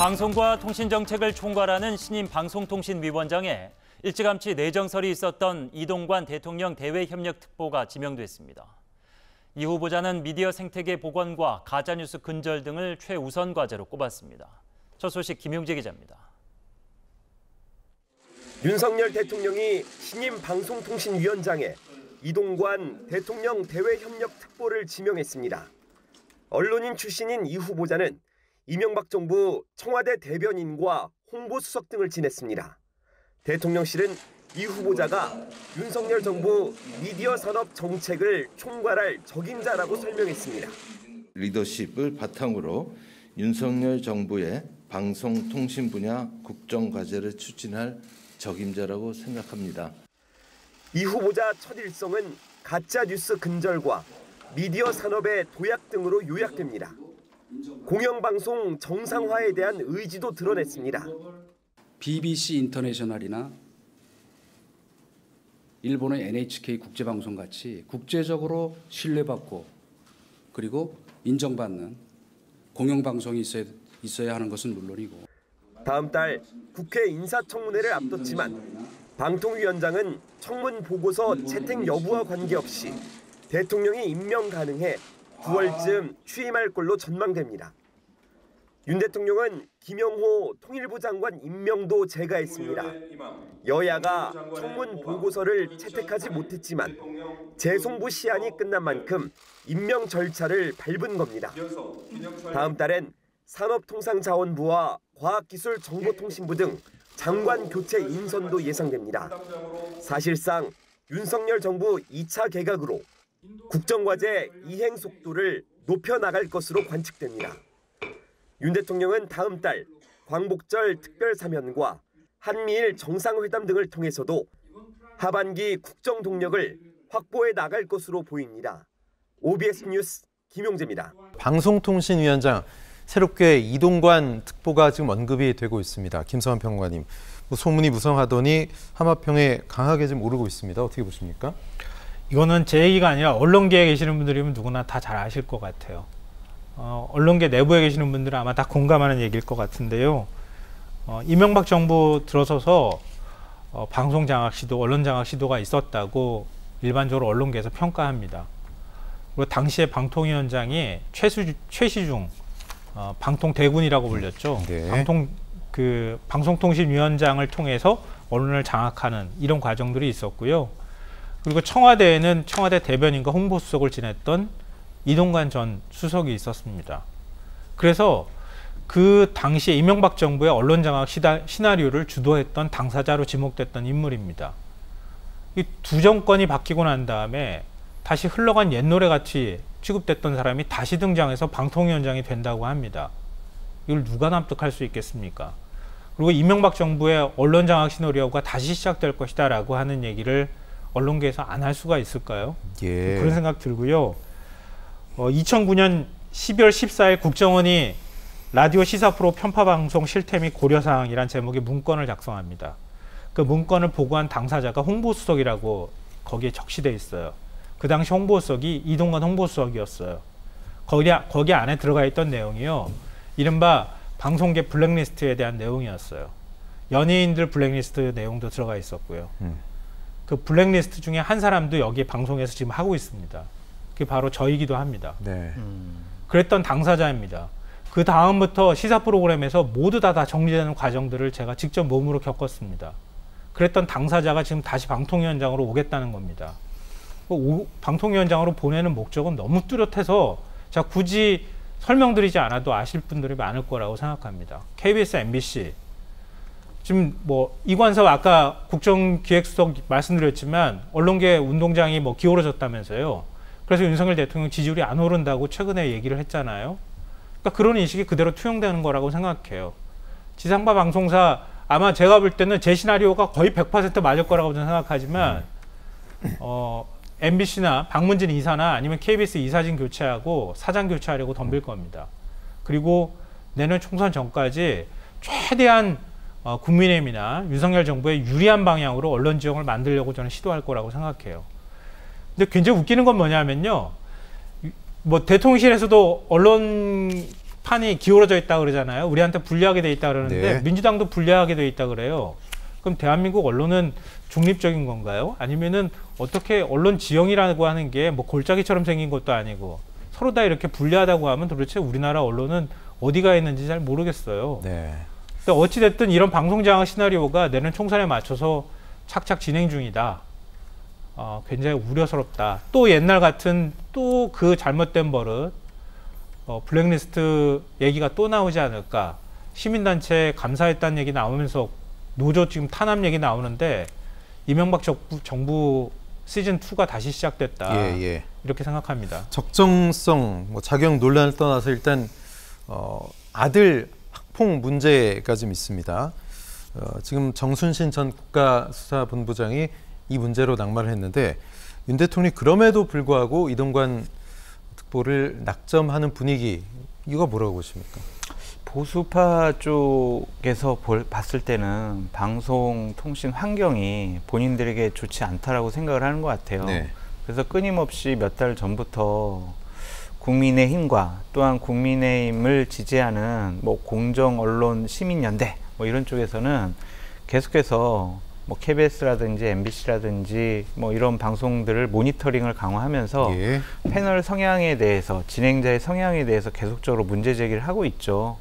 방송과 통신정책을 총괄하는 신임 방송통신위원장에 일찌감치 내정설이 있었던 이동관 대통령 대외협력특보가 지명됐습니다. 이 후보자는 미디어 생태계 복원과 가짜뉴스 근절 등을 최우선 과제로 꼽았습니다. 첫 소식 김용재 기자입니다. 윤석열 대통령이 신임 방송통신위원장에 이동관 대통령 대외협력특보를 지명했습니다. 언론인 출신인 이 후보자는 이명박 정부 청와대 대변인과 홍보수석 등을 지냈습니다. 대통령실은 이 후보자가 윤석열 정부 미디어 산업 정책을 총괄할 적임자라고 설명했습니다. 리더십을 바탕으로 윤석열 정부의 방송통신 분야 국정과제를 추진할 적임자라고 생각합니다. 이 후보자 첫 일성은 가짜뉴스 근절과 미디어 산업의 도약 등으로 요약됩니다. 공영방송 정상화에 대한 의지도 드러냈습니다. BBC 인터내셔널이나 일본의 NHK 국제방송 같이 국제적으로 신뢰받고 그리고 인정받는 공영방송이 있어야 하는 것은 물론이고. 다음 달 국회 인사청문회를 앞뒀지만 방통위원장은 청문 보고서 채택 여부와 관계없이 대통령이 임명 가능해 9월쯤 취임할 걸로 전망됩니다. 윤 대통령은 김영호 통일부 장관 임명도 제거했습니다. 여야가 청문 보고서를 채택하지 못했지만 재송부 시한이 끝난 만큼 임명 절차를 밟은 겁니다. 다음 달엔 산업통상자원부와 과학기술정보통신부 등 장관 교체 인선도 예상됩니다. 사실상 윤석열 정부 2차 개각으로 국정과제 이행 속도를 높여나갈 것으로 관측됩니다. 윤 대통령은 다음 달 광복절 특별사면과 한미일 정상회담 등을 통해서도 하반기 국정 동력을 확보해 나갈 것으로 보입니다. OBS 뉴스 김용재입니다. 방송통신위원장 새롭게 이동관 특보가 지금 언급이 되고 있습니다. 김서환 평론가님, 소문이 무성하더니 하마평에 강하게 좀 오르고 있습니다. 어떻게 보십니까? 이거는 제 얘기가 아니라 언론계에 계시는 분들이면 누구나 다 잘 아실 것 같아요. 언론계 내부에 계시는 분들은 아마 다 공감하는 얘기일 것 같은데요. 이명박 정부 들어서서 방송 장악 시도, 언론 장악 시도가 있었다고 일반적으로 언론계에서 평가합니다. 그리고 당시에 방통위원장이 최시중 방통대군이라고 불렸죠. 네. 방송통신위원장을 통해서 언론을 장악하는 이런 과정들이 있었고요. 그리고 청와대에는 청와대 대변인과 홍보수석을 지냈던 이동관 전 수석이 있었습니다. 그래서 그 당시에 이명박 정부의 언론 장악 시나리오를 주도했던 당사자로 지목됐던 인물입니다. 이 두 정권이 바뀌고 난 다음에 다시 흘러간 옛 노래같이 취급됐던 사람이 다시 등장해서 방통위원장이 된다고 합니다. 이걸 누가 납득할 수 있겠습니까? 그리고 이명박 정부의 언론 장악 시나리오가 다시 시작될 것이다 라고 하는 얘기를 언론계에서 안 할 수가 있을까요? 예. 그런 생각 들고요. 2009년 12월 14일 국정원이 라디오 시사 프로 편파 방송 실태 및 고려사항이란 제목의 문건을 작성합니다. 그 문건을 보고한 당사자가 홍보수석이라고 거기에 적시돼 있어요. 그 당시 홍보수석이 이동관 홍보수석이었어요. 거기 안에 들어가 있던 내용이요, 이른바 방송계 블랙리스트에 대한 내용이었어요. 연예인들 블랙리스트 내용도 들어가 있었고요. 그 블랙리스트 중에 한 사람도 여기 방송에서 지금 하고 있습니다. 그게 바로 저이기도 합니다. 네. 그랬던 당사자입니다. 그 다음부터 시사 프로그램에서 모두 다 정리되는 과정들을 제가 직접 몸으로 겪었습니다. 그랬던 당사자가 지금 다시 방통위원장으로 오겠다는 겁니다. 방통위원장으로 보내는 목적은 너무 뚜렷해서 제가 굳이 설명드리지 않아도 아실 분들이 많을 거라고 생각합니다. KBS, MBC. 지금 이관섭 아까 국정기획수석 말씀드렸지만 언론계 운동장이 기울어졌다면서요. 그래서 윤석열 대통령 지지율이 안 오른다고 최근에 얘기를 했잖아요. 그러니까 그런 인식이 그대로 투영되는 거라고 생각해요. 지상파 방송사 아마 제가 볼 때는 제 시나리오가 거의 100% 맞을 거라고 저는 생각하지만 MBC나 박문진 이사나 아니면 KBS 이사진 교체하고 사장 교체하려고 덤빌 겁니다. 그리고 내년 총선 전까지 최대한 국민의힘이나 윤석열 정부에 유리한 방향으로 언론 지형을 만들려고 저는 시도할 거라고 생각해요. 근데 굉장히 웃기는 건 뭐냐면요. 대통령실에서도 언론 판이 기울어져 있다 그러잖아요. 우리한테 불리하게 돼 있다 그러는데 네. 민주당도 불리하게 돼 있다 그래요. 그럼 대한민국 언론은 중립적인 건가요? 아니면은 어떻게 언론 지형이라고 하는 게 뭐 골짜기처럼 생긴 것도 아니고 서로 다 이렇게 불리하다고 하면 도대체 우리나라 언론은 어디가 있는지 잘 모르겠어요. 네. 근데 어찌됐든 이런 방송 장악 시나리오가 내년 총선에 맞춰서 착착 진행 중이다. 굉장히 우려스럽다. 또 옛날 같은 또 그 잘못된 버릇, 블랙리스트 얘기가 또 나오지 않을까. 시민단체 감사했다는 얘기 나오면서 노조 지금 탄압 얘기 나오는데 이명박 정부 시즌2가 다시 시작됐다. 예. 이렇게 생각합니다. 적정성, 뭐 자격 논란을 떠나서 일단 아들 학폭 문제가 좀 있습니다. 지금 정순신 전 국가수사본부장이 이 문제로 낙마를 했는데 윤 대통령이 그럼에도 불구하고 이동관 특보를 낙점하는 분위기, 이거 뭐라고 보십니까? 보수파 쪽에서 봤을 때는 방송통신 환경이 본인들에게 좋지 않다라고 생각을 하는 것 같아요. 네. 그래서 끊임없이 몇 달 전부터 국민의힘과 또한 국민의힘을 지지하는 뭐 공정 언론 시민연대 뭐 이런 쪽에서는 계속해서 뭐 KBS라든지 MBC라든지 뭐 이런 방송들을 모니터링을 강화하면서 예. 패널 성향에 대해서 진행자의 성향에 대해서 계속적으로 문제 제기를 하고 있죠.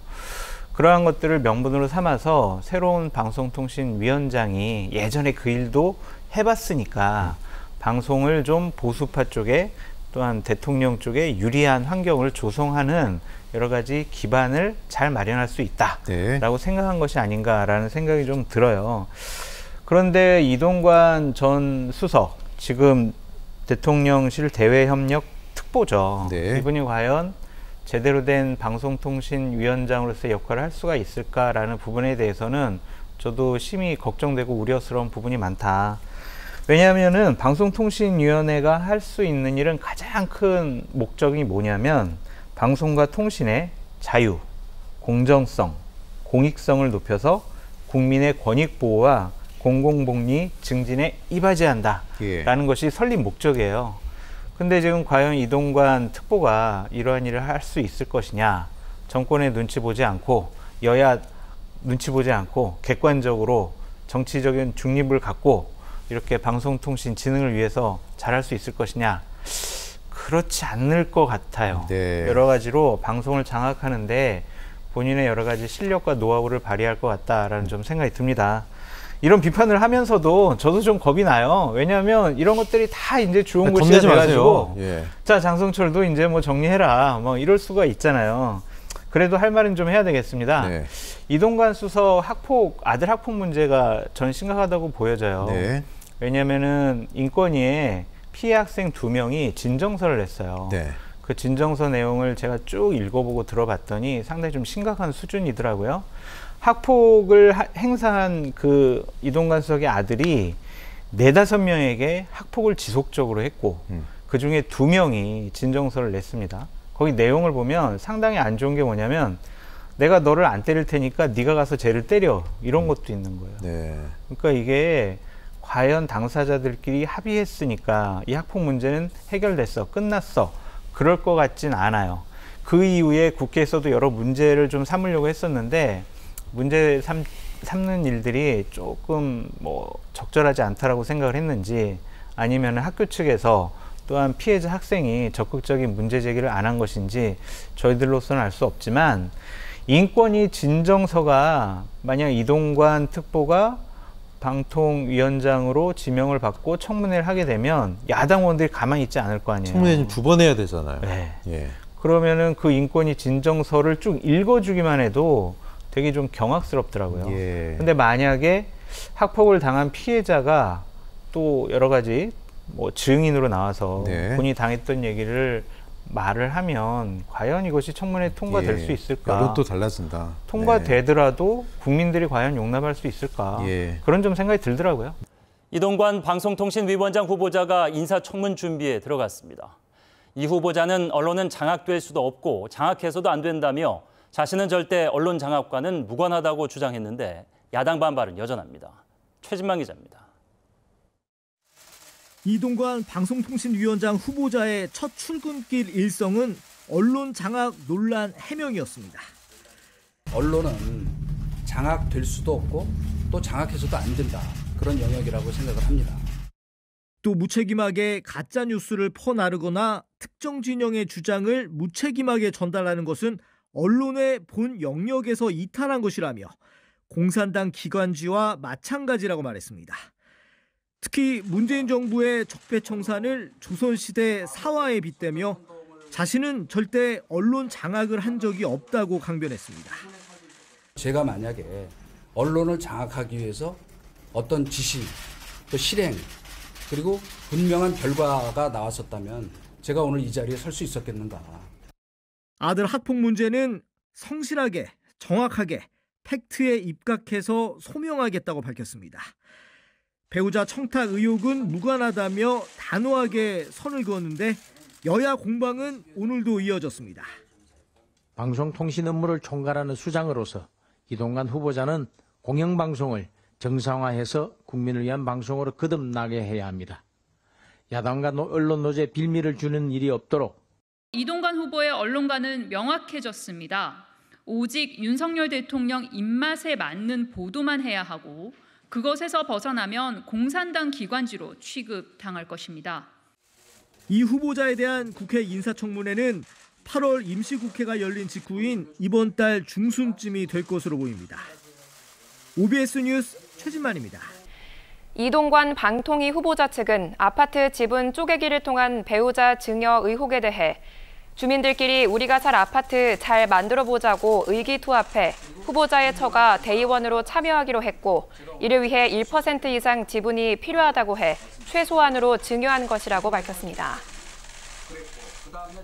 그러한 것들을 명분으로 삼아서 새로운 방송통신위원장이 예전에 그 일도 해봤으니까 방송을 좀 보수파 쪽에 또한 대통령 쪽에 유리한 환경을 조성하는 여러 가지 기반을 잘 마련할 수 있다라고 생각한 것이 아닌가라는 생각이 좀 들어요. 그런데 이동관 전 수석, 지금 대통령실 대외협력 특보죠. 네. 이분이 과연 제대로 된 방송통신위원장으로서의 역할을 할 수가 있을까라는 부분에 대해서는 저도 심히 걱정되고 우려스러운 부분이 많다. 왜냐하면은 방송통신위원회가 할 수 있는 일은 가장 큰 목적이 뭐냐면 방송과 통신의 자유, 공정성, 공익성을 높여서 국민의 권익 보호와 공공복리 증진에 이바지한다라는 것이 설립 목적이에요. 근데 지금 과연 이동관 특보가 이러한 일을 할 수 있을 것이냐, 정권의 눈치 보지 않고 여야 눈치 보지 않고 객관적으로 정치적인 중립을 갖고 이렇게 방송통신 진흥을 위해서 잘할 수 있을 것이냐, 그렇지 않을 것 같아요. 네. 여러 가지로 방송을 장악하는데 본인의 여러 가지 실력과 노하우를 발휘할 것 같다라는 좀 생각이 듭니다. 이런 비판을 하면서도 저도 좀 겁이 나요. 왜냐하면 이런 것들이 다 이제 좋은 글씨가 돼가지고 자, 장성철도 이제 뭐 정리해라 뭐 이럴 수가 있잖아요. 그래도 할 말은 좀 해야 되겠습니다. 네. 이동관 수석 아들 학폭 문제가 전 심각하다고 보여져요. 네. 왜냐하면은 인권위에 피해 학생 2명이 진정서를 냈어요. 네. 그 진정서 내용을 제가 쭉 읽어보고 들어봤더니 상당히 좀 심각한 수준이더라고요. 학폭을 행사한 그 이동관 수석의 아들이 4-5명에게 학폭을 지속적으로 했고 그 중에 2명이 진정서를 냈습니다. 거기 내용을 보면 상당히 안 좋은 게 뭐냐면 내가 너를 안 때릴 테니까 네가 가서 쟤를 때려, 이런 것도 있는 거예요. 네. 그러니까 이게 과연 당사자들끼리 합의했으니까 이 학폭 문제는 해결됐어, 끝났어, 그럴 것 같진 않아요. 그 이후에 국회에서도 여러 문제를 좀 삼으려고 했었는데 문제 삼는 일들이 조금 뭐 적절하지 않다라고 생각을 했는지, 아니면 학교 측에서 또한 피해자 학생이 적극적인 문제 제기를 안 한 것인지 저희들로서는 알 수 없지만, 인권위 진정서가 만약 이동관 특보가 방통위원장으로 지명을 받고 청문회를 하게 되면 야당 의원들이 가만히 있지 않을 거 아니에요. 청문회 2번 해야 되잖아요. 네. 예. 그러면은 그 인권위 진정서를 쭉 읽어주기만 해도 되게 좀 경악스럽더라고요. 예. 근데 만약에 학폭을 당한 피해자가 또 여러 가지 뭐 증인으로 나와서 네. 본인이 당했던 얘기를 말을 하면 과연 이것이 청문회에 통과될 수 있을까? 여론도 달라진다. 통과되더라도 국민들이 과연 용납할 수 있을까? 그런 좀 생각이 들더라고요. 이동관 방송통신위원장 후보자가 인사청문 준비에 들어갔습니다. 이 후보자는 언론은 장악될 수도 없고 장악해서도 안 된다며 자신은 절대 언론 장악과는 무관하다고 주장했는데 야당 반발은 여전합니다. 최진만 기자입니다. 이동관 방송통신위원장 후보자의 첫 출근길 일성은 언론 장악 논란 해명이었습니다. 언론은 장악될 수도 없고 또 장악해서도 안 된다. 그런 영역이라고 생각을 합니다. 또 무책임하게 가짜 뉴스를 퍼나르거나 특정 진영의 주장을 무책임하게 전달하는 것은 언론의 본 영역에서 이탈한 것이라며 공산당 기관지와 마찬가지라고 말했습니다. 특히 문재인 정부의 적폐청산을 조선시대 사화에 빗대며 자신은 절대 언론 장악을 한 적이 없다고 강변했습니다. 제가 만약에 언론을 장악하기 위해서 어떤 지시, 또 실행, 그리고 분명한 결과가 나왔었다면 제가 오늘 이 자리에 설 수 있었겠는가. 아들 학폭 문제는 성실하게, 정확하게 팩트에 입각해서 소명하겠다고 밝혔습니다. 배우자 청탁 의혹은 무관하다며 단호하게 선을 그었는데 여야 공방은 오늘도 이어졌습니다. 방송통신 업무를 총괄하는 수장으로서 이동관 후보자는 공영방송을 정상화해서 국민을 위한 방송으로 거듭나게 해야 합니다. 야당과 언론 노조에 빌미를 주는 일이 없도록. 이동관 후보의 언론관은 명확해졌습니다. 오직 윤석열 대통령 입맛에 맞는 보도만 해야 하고 그것에서 벗어나면 공산당 기관지로 취급당할 것입니다. 이 후보자에 대한 국회 인사청문회는 8월 임시국회가 열린 직후인 이번 달 중순쯤이 될 것으로 보입니다. OBS 뉴스 최진만입니다. 이동관 방통위 후보자 측은 아파트 지분 쪼개기를 통한 배우자 증여 의혹에 대해 주민들끼리 우리가 살 아파트 잘 만들어보자고 의기투합해 후보자의 처가 대의원으로 참여하기로 했고 이를 위해 1% 이상 지분이 필요하다고 해 최소한으로 증여한 것이라고 밝혔습니다.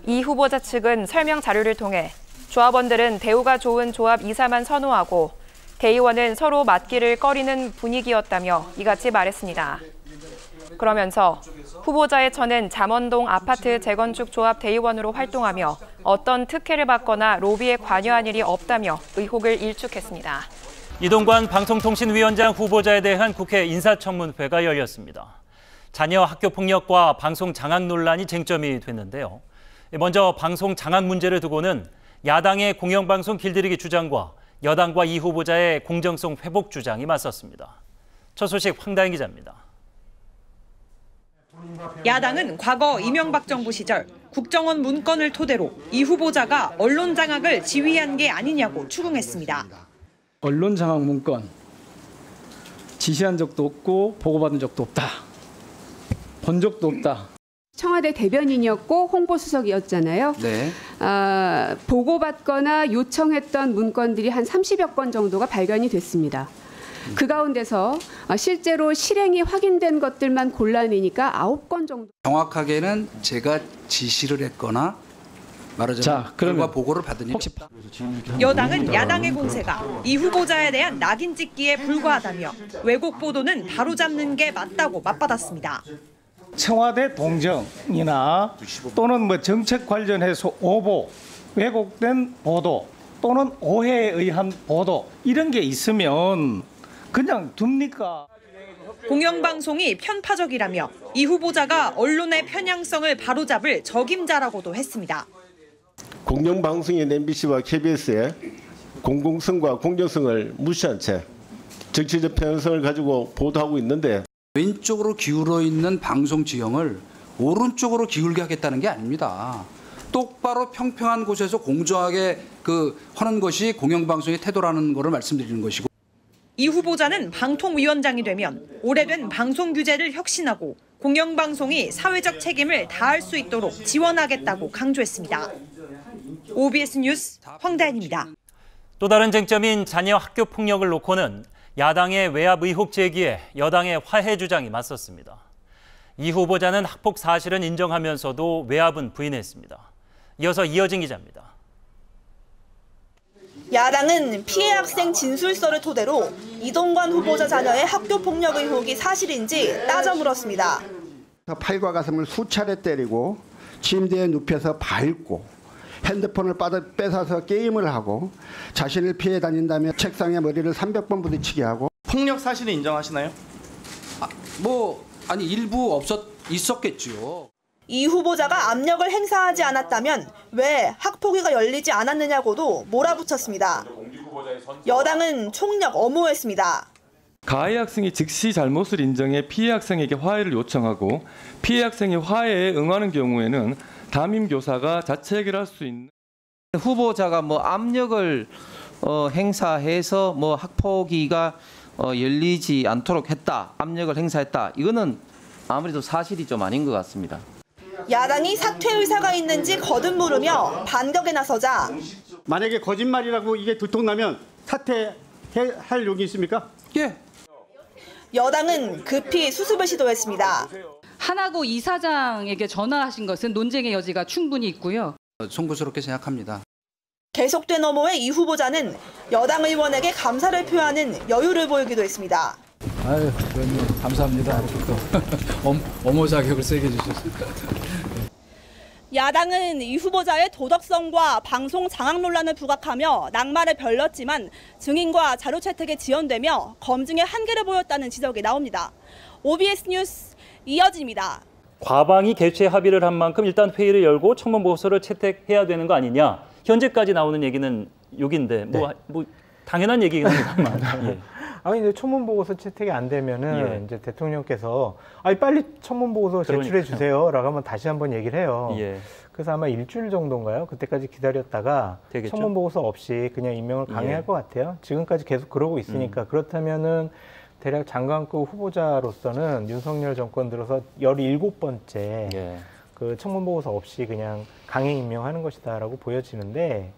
이 후보자 측은 설명 자료를 통해 조합원들은 대우가 좋은 조합 이사만 선호하고 대의원은 서로 맞기를 꺼리는 분위기였다며 이같이 말했습니다. 그러면서 후보자의 처는 잠원동 아파트 재건축 조합 대의원으로 활동하며 어떤 특혜를 받거나 로비에 관여한 일이 없다며 의혹을 일축했습니다. 이동관 방송통신위원장 후보자에 대한 국회 인사청문회가 열렸습니다. 자녀 학교폭력과 방송 장악 논란이 쟁점이 됐는데요. 먼저 방송 장악 문제를 두고는 야당의 공영방송 길들이기 주장과 여당과 이 후보자의 공정성 회복 주장이 맞섰습니다. 첫 소식 황다인 기자입니다. 야당은 과거 이명박 정부 시절 국정원 문건을 토대로 이 후보자가 언론 장악을 지휘한 게 아니냐고 추궁했습니다. 언론 장악 문건 지시한 적도 없고 보고받은 적도 없다. 본 적도 없다. 청와대 대변인이었고 홍보수석이었잖아요. 네. 보고받거나 요청했던 문건들이 한 30여 건 정도가 발견이 됐습니다. 그 가운데서 실제로 실행이 확인된 것들만 골라내니까 9건 정도. 정확하게는 제가 지시를 했거나 말하자면 결과 보고를 받으니 여당은 야당의 공세가 이 후보자에 대한 낙인 찍기에 불과하다며 왜곡 보도는 바로잡는 게 맞다고 맞받았습니다. 청와대 동정이나 또는 정책 관련해서 오보, 왜곡된 보도 또는 오해에 의한 보도 이런 게 있으면 그냥 둡니까? 공영방송이 편파적이라며 이 후보자가 언론의 편향성을 바로잡을 적임자라고도 했습니다. 공영방송인 MBC와 KBS의 공공성과 공정성을 무시한 채 정치적 편향성을 가지고 보도하고 있는데 왼쪽으로 기울어 있는 방송 지형을 오른쪽으로 기울게 하겠다는 게 아닙니다. 똑바로 평평한 곳에서 공정하게 하는 것이 공영방송의 태도라는 것을 말씀드리는 것이고. 이 후보자는 방통위원장이 되면 오래된 방송 규제를 혁신하고 공영방송이 사회적 책임을 다할 수 있도록 지원하겠다고 강조했습니다. OBS 뉴스 황다인입니다. 또 다른 쟁점인 자녀 학교 폭력을 놓고는 야당의 외압 의혹 제기에 여당의 화해 주장이 맞섰습니다. 이 후보자는 학폭 사실은 인정하면서도 외압은 부인했습니다. 이어서 이어진 기자입니다. 야당은 피해 학생 진술서를 토대로 이동관 후보자 자녀의 학교 폭력 의혹이 사실인지 따져 물었습니다. 팔과 가슴을 수차례 때리고 침대에 눕혀서 밟고 핸드폰을 뺏어서 게임을 하고 자신을 피해 다닌다며 책상에 머리를 300번 부딪히게 하고. 폭력 사실을 인정하시나요? 일부 있었겠죠. 이 후보자가 압력을 행사하지 않았다면 왜 학폭위가 열리지 않았느냐고도 몰아붙였습니다. 여당은 총력 엄호했습니다. 가해 학생이 즉시 잘못을 인정해 피해 학생에게 화해를 요청하고 피해 학생이 화해에 응하는 경우에는 담임 교사가 자체 해결할 수 있는 후보자가 뭐 압력을 행사해서 뭐 학폭위가 열리지 않도록 했다, 압력을 행사했다. 이거는 아무래도 사실이 좀 아닌 것 같습니다. 야당이 사퇴 의사가 있는지 거듭 물으며 반격에 나서자 만약에 거짓말이라고 이게 들통나면 사퇴할 용이 있습니까? 예. 여당은 급히 수습을 시도했습니다. 하나고 이사장에게 전화하신 것은 논쟁의 여지가 충분히 있고요. 송구스럽게 생각합니다. 계속된 엄호의 이 후보자는 여당 의원에게 감사를 표하는 여유를 보이기도 했습니다. 아유, 의원님 감사합니다. 이렇게 또 엄호 자격을 세게 주셔서. 야당은 이 후보자의 도덕성과 방송 장악 논란을 부각하며 낙마를 벌렸지만 증인과 자료 채택에 지연되며 검증의 한계를 보였다는 지적이 나옵니다. OBS 뉴스 이어집니다. 과방위 개최 합의를 한 만큼 일단 회의를 열고 청문 보고서를 채택해야 되는 거 아니냐. 현재까지 나오는 얘기는 욕인데 뭐 당연한 얘기긴 합니다만. 예. 아니 근데 청문 보고서 채택이 안 되면은 이제 대통령께서 빨리 청문 보고서 제출해 주세요라고 하면 다시 한번 얘기를 해요. 그래서 아마 일주일 정도인가요? 그때까지 기다렸다가 되겠죠? 청문 보고서 없이 그냥 임명을 강행할 것 같아요. 지금까지 계속 그러고 있으니까 그렇다면은 대략 장관급 후보자로서는 윤석열 정권 들어서 17번째 그 청문 보고서 없이 그냥 강행 임명하는 것이다라고 보여지는데.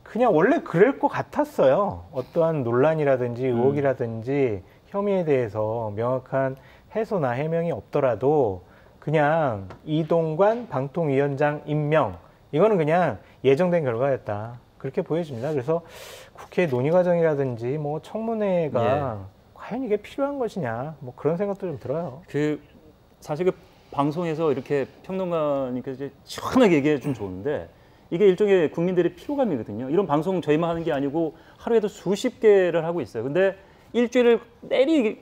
그냥 원래 그럴 것 같았어요. 어떠한 논란이라든지 의혹이라든지 혐의에 대해서 명확한 해소나 해명이 없더라도 그냥 이동관 방통위원장 임명 이거는 그냥 예정된 결과였다. 그렇게 보여집니다. 그래서 국회 논의 과정이라든지 뭐 청문회가 과연 이게 필요한 것이냐 뭐 그런 생각도 좀 들어요. 사실 방송에서 이렇게 평론가니까 이제 시원하게 얘기해 주면 좋은데 이게 일종의 국민들의 피로감이거든요. 이런 방송 저희만 하는 게 아니고 하루에도 수십 개를 하고 있어요. 근데 일주일을 내리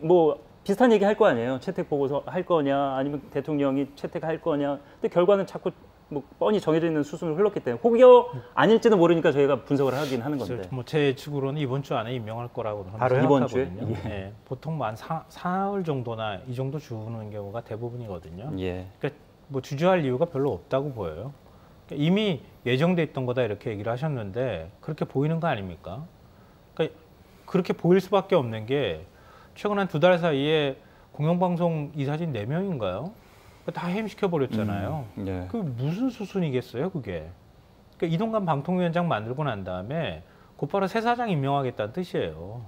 비슷한 얘기 할 거 아니에요. 채택 보고서 할 거냐 아니면 대통령이 채택할 거냐. 근데 결과는 자꾸 뻔히 정해져 있는 수순을 흘렀기 때문에 혹여 아닐지는 모르니까 저희가 분석을 하긴 하는 건데. 제 예측으로는 이번 주 안에 임명할 거라고 바로 이번 주에? 보통 한 사흘 정도나 이 정도 주는 경우가 대부분이거든요. 그러니까 주저할 이유가 별로 없다고 보여요. 이미 예정돼 있던 거다 이렇게 얘기를 하셨는데 그렇게 보이는 거 아닙니까? 그러니까 그렇게 보일 수밖에 없는 게 최근 한 2달 사이에 공영방송 이사진 4명인가요? 다 해임시켜버렸잖아요. 그 무슨 수순이겠어요 그게? 그러니까 이동관 방통위원장 만들고 난 다음에 곧바로 새 사장 임명하겠다는 뜻이에요.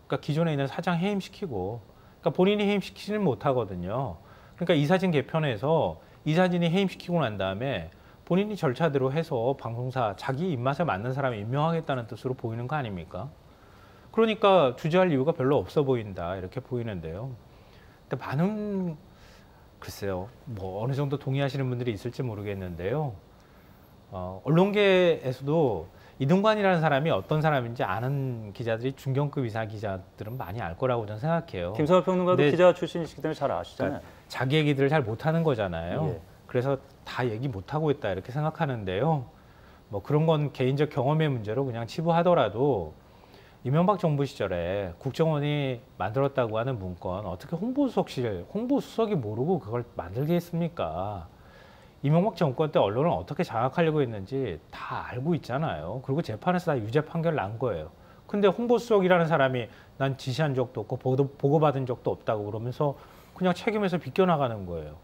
그러니까 기존에 있는 사장 해임시키고 그러니까 본인이 해임시키지는 못하거든요. 그러니까 이사진 개편해서 이사진이 해임시키고 난 다음에 본인이 절차대로 해서 방송사 자기 입맛에 맞는 사람을 임명하겠다는 뜻으로 보이는 거 아닙니까? 그러니까 주저할 이유가 별로 없어 보인다 이렇게 보이는데요. 근데 많은 글쎄요, 어느 정도 동의하시는 분들이 있을지 모르겠는데요. 언론계에서도 이동관이라는 사람이 어떤 사람인지 아는 기자들이 중견급 이상 기자들은 많이 알 거라고 저는 생각해요. 김성환 평론가도 기자 출신이시기 때문에 잘 아시잖아요. 그러니까 자기 얘기들을 잘 못하는 거잖아요. 그래서 다 얘기 못하고 있다 이렇게 생각하는데요. 그런 건 개인적 경험의 문제로 그냥 치부하더라도 이명박 정부 시절에 국정원이 만들었다고 하는 문건 어떻게 홍보수석이 모르고 그걸 만들게 했습니까? 이명박 정권 때 언론을 어떻게 장악하려고 했는지 다 알고 있잖아요. 그리고 재판에서 다 유죄 판결 난 거예요. 근데 홍보수석이라는 사람이 난 지시한 적도 없고 보고받은 적도 없다고 그러면서 그냥 책임에서 비껴나가는 거예요.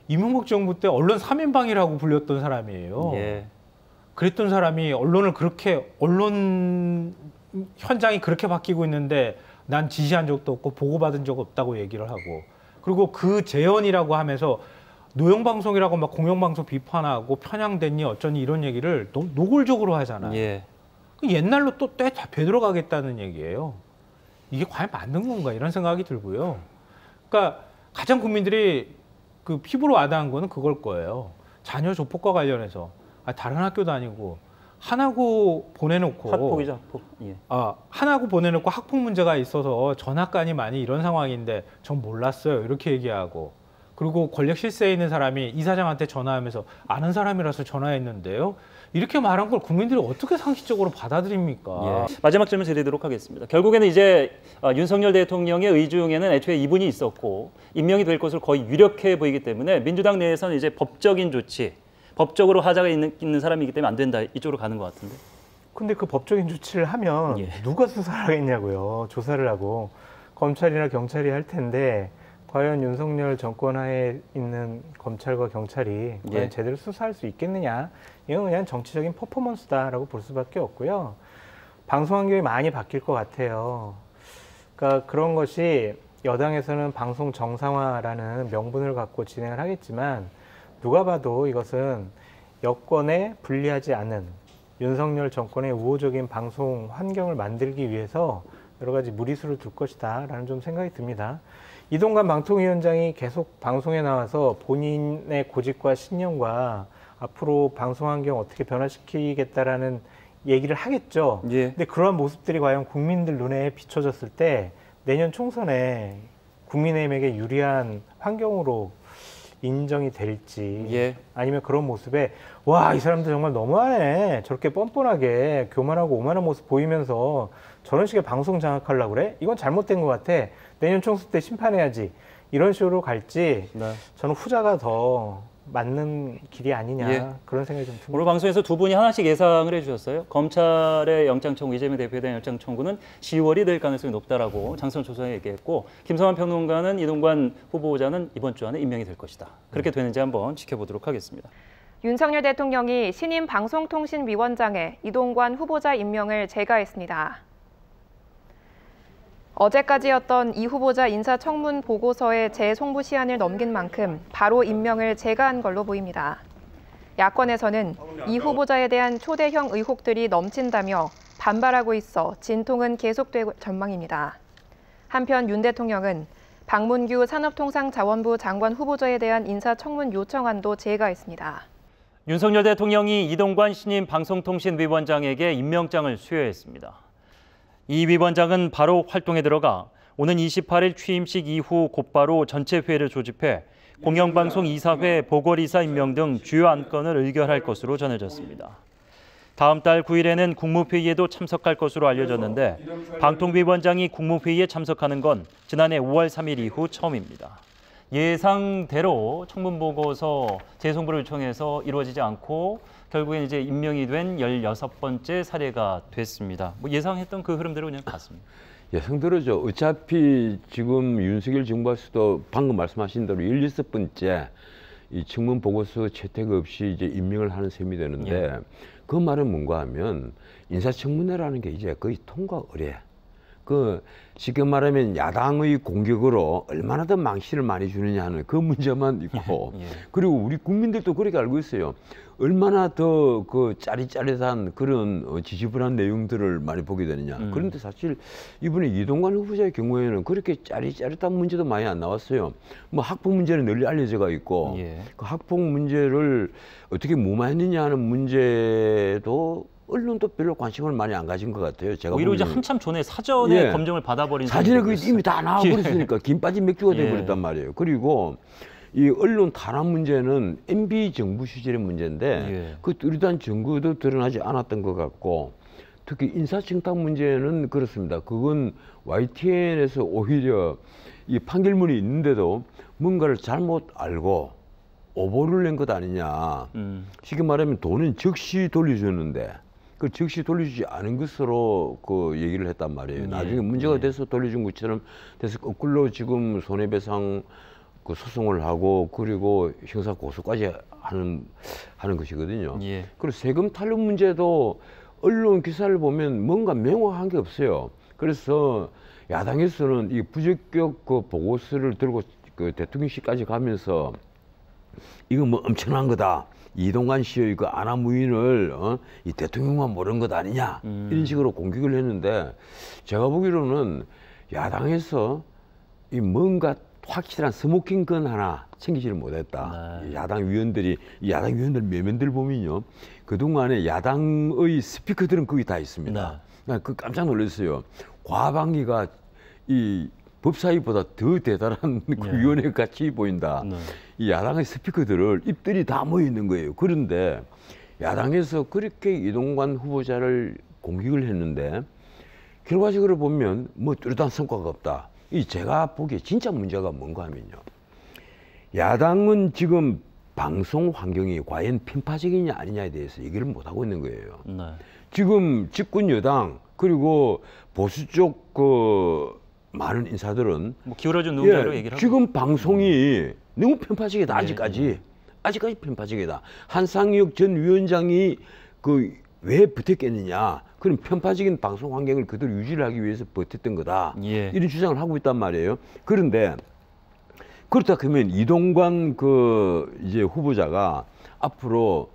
이명박 정부 때 언론 3인방이라고 불렸던 사람이에요. 그랬던 사람이 언론 현장이 그렇게 바뀌고 있는데 난 지시한 적도 없고 보고받은 적 없다고 얘기를 하고 그리고 그 재현이라고 하면서 노영방송이라고 막 공영방송 비판하고 편향됐니 어쩌니 이런 얘기를 노골적으로 하잖아요. 옛날로 또 때 다 되돌아가겠다는 얘기예요. 이게 과연 맞는 건가 이런 생각이 들고요. 그러니까 가장 국민들이 피부로 와닿은 거는 그걸 거예요. 자녀 조폭과 관련해서 다른 학교 다니고 하나고 보내놓고 학폭이죠, 학폭. 하나고 보내놓고 학폭 문제가 있어서 전학간이 많이 이런 상황인데 전 몰랐어요 이렇게 얘기하고 그리고 권력 실세에 있는 사람이 이사장한테 전화하면서 아는 사람이라서 전화했는데요. 이렇게 말한 걸 국민들이 어떻게 상식적으로 받아들입니까? 예. 마지막 질문 드리도록 하겠습니다. 결국에는 이제 윤석열 대통령의 의중에는 애초에 이분이 있었고 임명이 될 것으로 거의 유력해 보이기 때문에 민주당 내에서는 이제 법적인 조치, 법적으로 하자가 있는 사람이기 때문에 안 된다 이쪽으로 가는 것 같은데. 근데 그 법적인 조치를 하면 누가 수사를 하겠냐고요. 조사를 하고 검찰이나 경찰이 할 텐데 과연 윤석열 정권 하에 있는 검찰과 경찰이 과연 제대로 수사할 수 있겠느냐. 이건 그냥 정치적인 퍼포먼스다라고 볼 수밖에 없고요. 방송 환경이 많이 바뀔 것 같아요. 그러니까 그런 것이 여당에서는 방송 정상화라는 명분을 갖고 진행을 하겠지만 누가 봐도 이것은 여권에 불리하지 않은 윤석열 정권의 우호적인 방송 환경을 만들기 위해서 여러 가지 무리수를 둘 것이다 라는 좀 생각이 듭니다. 이동관 방통위원장이 계속 방송에 나와서 본인의 고집과 신념과 앞으로 방송 환경 어떻게 변화시키겠다라는 얘기를 하겠죠. 근데 그러한 모습들이 과연 국민들 눈에 비춰졌을 때 내년 총선에 국민의힘에게 유리한 환경으로 인정이 될지 아니면 그런 모습에 와, 이 사람들 정말 너무하네. 저렇게 뻔뻔하게 교만하고 오만한 모습 보이면서 저런 식의 방송 장악하려고 그래? 이건 잘못된 것 같아. 내년 총선 때 심판해야지. 이런 식으로 갈지 저는 후자가 더 맞는 길이 아니냐 그런 생각이 좀 듭니다. 오늘 방송에서 두 분이 하나씩 예상을 해주셨어요. 검찰의 영장청구, 이재명 대표에 대한 영장청구는 10월이 될 가능성이 높다라고 장선 조선에 얘기했고 김성환 평론가는 이동관 후보자는 이번 주 안에 임명이 될 것이다. 그렇게 되는지 한번 지켜보도록 하겠습니다. 윤석열 대통령이 신임 방송통신위원장에 이동관 후보자 임명을 제거했습니다. 어제까지였던 이 후보자 인사청문 보고서의 재송부 시한을 넘긴 만큼 바로 임명을 제거한 걸로 보입니다. 야권에서는 이 후보자에 대한 초대형 의혹들이 넘친다며 반발하고 있어 진통은 계속될 전망입니다. 한편 윤 대통령은 박문규 산업통상자원부 장관 후보자에 대한 인사청문 요청안도 제거했습니다. 윤석열 대통령이 이동관 신임 방송통신위원장에게 임명장을 수여했습니다. 이 위원장은 바로 활동에 들어가 오는 28일 취임식 이후 곧바로 전체 회의를 조집해 공영방송 이사회 보궐이사 임명 등 주요 안건을 의결할 것으로 전해졌습니다. 다음 달 9일에는 국무회의에도 참석할 것으로 알려졌는데 방통위원장이 국무회의에 참석하는 건 지난해 5월 3일 이후 처음입니다. 예상대로 청문보고서 재송부를 요청해서 이루어지지 않고 결국엔 이제 임명이 된 16번째 사례가 됐습니다. 뭐 예상했던 그 흐름대로 그냥 갔습니다. 예상대로죠. 어차피 지금 윤석열 정부에서도 방금 말씀하신 대로 16번째 이 청문 보고서 채택 없이 이제 임명을 하는 셈이 되는데 그 말은 뭔가 하면 인사청문회라는 게 이제 거의 통과 의례. 그 쉽게 말하면 야당의 공격으로 얼마나 더 망신을 많이 주느냐 하는 그 문제만 있고 그리고 우리 국민들도 그렇게 알고 있어요. 얼마나 더 그 짜릿짜릿한 그런 지지분한 내용들을 많이 보게 되느냐. 그런데 사실 이번에 이동관 후보자의 경우에는 그렇게 짜릿짜릿한 문제도 많이 안 나왔어요. 뭐 학폭 문제는 널리 알려져가 있고 그 학폭 문제를 어떻게 무마했느냐 하는 문제도 언론도 별로 관심을 많이 안 가진 것 같아요. 제가 오히려 이제 한참 전에 사전에 검증을 받아버린 사전에 그 이미 다 나와버렸으니까 김 빠진 맥주가 돼버렸단 말이에요. 그리고 이 언론 탄압 문제는 MB 정부 시절의 문제인데 그 뚜렷한 증거도 드러나지 않았던 것 같고 특히 인사청탁 문제는 그렇습니다. 그건 YTN에서 오히려 이 판결문이 있는데도 뭔가를 잘못 알고 오보를 낸 것 아니냐. 쉽게 말하면 돈은 즉시 돌려줬는데 그 즉시 돌려주지 않은 것으로 그 얘기를 했단 말이에요. 나중에 문제가 돼서 돌려준 것처럼 돼서 거꾸로 지금 손해배상 그 소송을 하고 그리고 형사 고소까지 하는 것이거든요. 그리고 세금 탈루 문제도 언론 기사를 보면 뭔가 명확한 게 없어요. 그래서 야당에서는 이 부적격 그 보고서를 들고 그 대통령실까지 가면서 이거 뭐 엄청난 거다. 이동관 씨의 그 아나무인을 이 대통령만 모르는 것 아니냐 이런 식으로 공격을 했는데 제가 보기로는 야당에서 이 뭔가 확실한 스모킹건 하나 챙기지를 못했다. 야당 위원들 면면들 보면요 그동안에 야당의 스피커들은 거기 다 있습니다. 그 깜짝 놀랐어요. 과방위가 이 법사위보다 더 대단한 그 위원회 같이 보인다. 이 야당의 스피커들을 입들이 다 모여 있는 거예요. 그런데 야당에서 그렇게 이동관 후보자를 공격을 했는데 결과적으로 보면 뭐 뚜렷한 성과가 없다. 이 제가 보기에 진짜 문제가 뭔가 하면요. 야당은 지금 방송 환경이 과연 편파적이냐 아니냐에 대해서 얘기를 못 하고 있는 거예요. 지금 집권 여당 그리고 보수 쪽 그 많은 인사들은 뭐 기울어진 눈가로 얘기를 하고 지금 방송이 너무 편파적이다. 아직까지 편파적이다. 한상혁 전 위원장이 그 왜 버텼겠느냐. 그럼 편파적인 방송 환경을 그대로 유지를 하기 위해서 버텼던 거다. 이런 주장을 하고 있단 말이에요. 그런데 그렇다 그러면 이동관 그 이제 후보자가 앞으로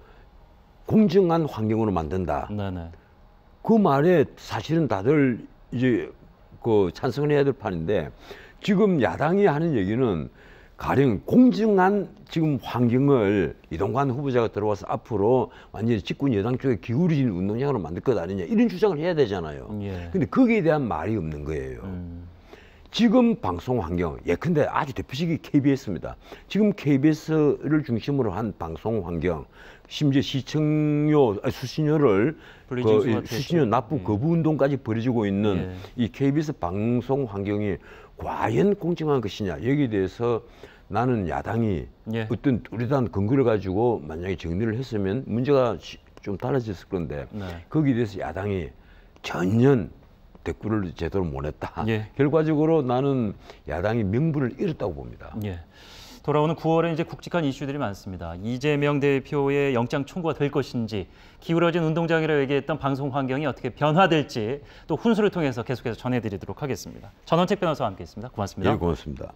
공정한 환경으로 만든다. 그 말에 사실은 다들 이제 그 찬성을 해야 될 판인데 지금 야당이 하는 얘기는 가령 공정한 지금 환경을 이동관 후보자가 들어와서 앞으로 완전히 집권 여당 쪽에 기울어진 운동장으로 만들 것 아니냐 이런 주장을 해야 되잖아요. 근데 거기에 대한 말이 없는 거예요. 지금 방송 환경, 예컨대 아주 대표적인 KBS입니다. 지금 KBS를 중심으로 한 방송 환경, 심지어 수신료를 수신료 납부 거부 운동까지 벌어지고 있는 이 KBS 방송 환경이 과연 공정한 것이냐 여기에 대해서 나는 야당이 어떤 뚜렷한 근거를 가지고 만약에 정리를 했으면 문제가 좀 달라졌을 건데 거기에 대해서 야당이 전혀 대꾸를 제대로 못했다. 결과적으로 나는 야당이 명분을 잃었다고 봅니다. 돌아오는 9월에 이제 굵직한 이슈들이 많습니다. 이재명 대표의 영장 청구가 될 것인지, 기울어진 운동장이라고 얘기했던 방송 환경이 어떻게 변화될지 또 훈수를 통해서 계속해서 전해드리도록 하겠습니다. 전원책 변호사와 함께했습니다. 고맙습니다. 고맙습니다.